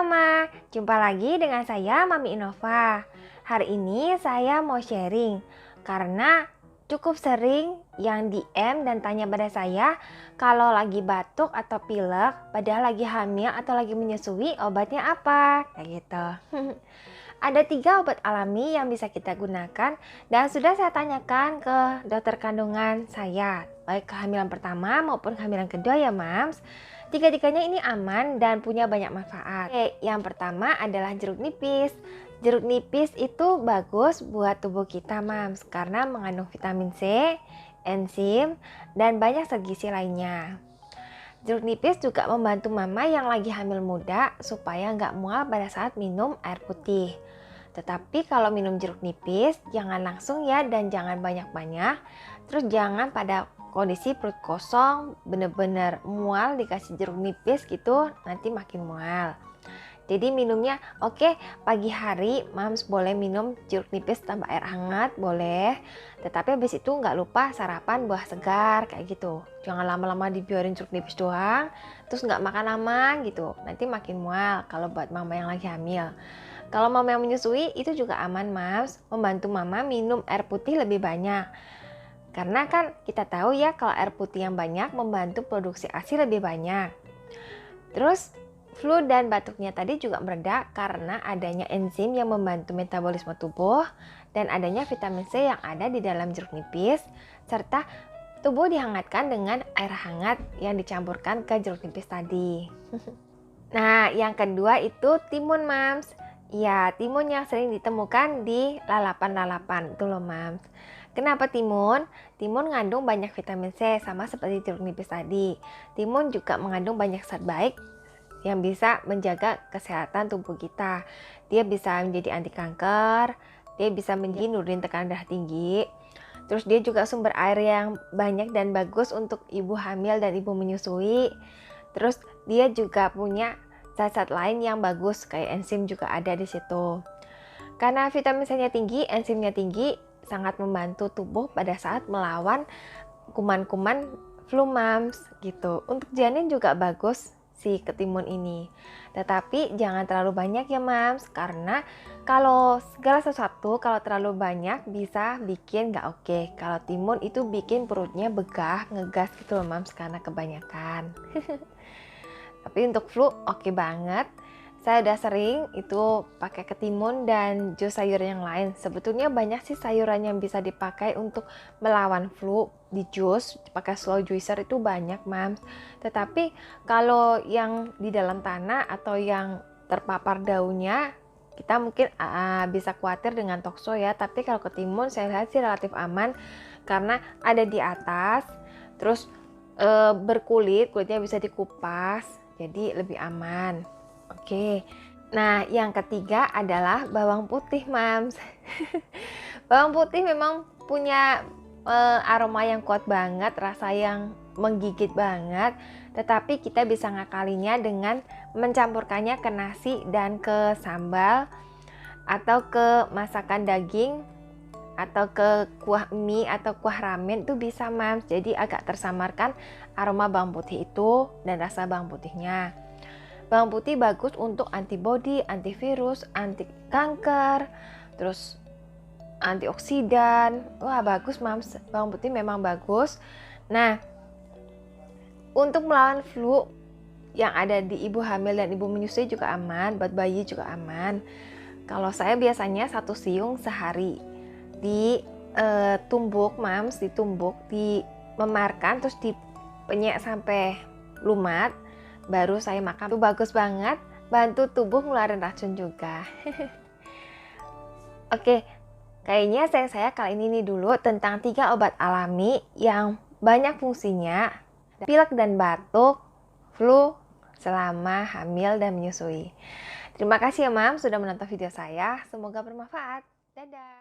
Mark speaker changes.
Speaker 1: Mama, jumpa lagi dengan saya Mami Innova. Hari ini saya mau sharing karena cukup sering yang DM dan tanya pada saya kalau lagi batuk atau pilek, padahal lagi hamil atau lagi menyusui, obatnya apa? Kayak gitu. Ada 3 obat alami yang bisa kita gunakan dan sudah saya tanyakan ke dokter kandungan saya, baik kehamilan pertama maupun kehamilan kedua ya Mams. Tiga-tiganya ini aman dan punya banyak manfaat. Oke, yang pertama adalah jeruk nipis. Jeruk nipis itu bagus buat tubuh kita Mams karena mengandung vitamin C, enzim, dan banyak zat gizi lainnya. Jeruk nipis juga membantu mama yang lagi hamil muda supaya nggak mual pada saat minum air putih. Tetapi kalau minum jeruk nipis jangan langsung ya dan jangan banyak-banyak. Terus jangan pada kondisi perut kosong bener-bener mual dikasih jeruk nipis gitu nanti makin mual. Jadi minumnya oke, pagi hari Mams boleh minum jeruk nipis tambah air hangat boleh. Tetapi habis itu nggak lupa sarapan buah segar kayak gitu. Jangan lama-lama dibiarin jeruk nipis doang, terus nggak makan lama gitu. Nanti makin mual kalau buat mama yang lagi hamil. Kalau mama yang menyusui itu juga aman Mams, membantu mama minum air putih lebih banyak. Karena kan kita tahu ya kalau air putih yang banyak membantu produksi ASI lebih banyak. Terus flu dan batuknya tadi juga mereda karena adanya enzim yang membantu metabolisme tubuh dan adanya vitamin C yang ada di dalam jeruk nipis serta tubuh dihangatkan dengan air hangat yang dicampurkan ke jeruk nipis tadi. Nah, yang kedua itu timun Mams. Ya, timun yang sering ditemukan di lalapan-lalapan itu loh Mams. Kenapa timun? Timun mengandung banyak vitamin C sama seperti jeruk nipis tadi. Timun juga mengandung banyak zat baik yang bisa menjaga kesehatan tubuh kita. Dia bisa menjadi anti kanker, dia bisa menjadi nurunin tekanan darah tinggi. Terus dia juga sumber air yang banyak dan bagus untuk ibu hamil dan ibu menyusui. Terus dia juga punya zat-zat lain yang bagus kayak enzim juga ada di situ. Karena vitamin C-nya tinggi, enzimnya tinggi, sangat membantu tubuh pada saat melawan kuman-kuman flu Mams gitu. Untuk janin juga bagus si ketimun ini. Tetapi jangan terlalu banyak ya Mams, karena kalau segala sesuatu kalau terlalu banyak bisa bikin nggak oke. Kalau timun itu bikin perutnya begah, ngegas gitu loh Mams karena kebanyakan. Tapi untuk flu oke banget. Saya udah sering itu pakai ketimun dan jus sayur yang lain. Sebetulnya banyak sih sayuran yang bisa dipakai untuk melawan flu di jus. Pakai slow juicer itu banyak Mams. Tetapi kalau yang di dalam tanah atau yang terpapar daunnya, kita mungkin bisa khawatir dengan tokso ya. Tapi kalau ketimun saya lihat sih relatif aman karena ada di atas. Terus berkulit, kulitnya bisa dikupas. Jadi lebih aman. Oke, nah yang ketiga adalah bawang putih Mams. Bawang putih memang punya aroma yang kuat banget, rasa yang menggigit banget. Tetapi kita bisa ngakalinya dengan mencampurkannya ke nasi dan ke sambal atau ke masakan daging atau ke kuah mie atau kuah ramen itu bisa Mams. Jadi agak tersamarkan aroma bawang putih itu dan rasa bawang putihnya. Bawang putih bagus untuk antibodi, antivirus, anti kanker, terus antioksidan. Wah bagus Mams, bawang putih memang bagus. Nah, untuk melawan flu yang ada di ibu hamil dan ibu menyusui juga aman, buat bayi juga aman. Kalau saya biasanya 1 siung sehari ditumbuk Mams, dimemarkan terus dipenyek sampai lumat. Baru saya makan. Itu bagus banget, bantu tubuh ngeluarin racun juga. Oke, kayaknya saya kali ini dulu tentang 3 obat alami yang banyak fungsinya. Pilek dan batuk, flu selama hamil dan menyusui. Terima kasih ya Mam sudah menonton video saya, semoga bermanfaat. Dadah.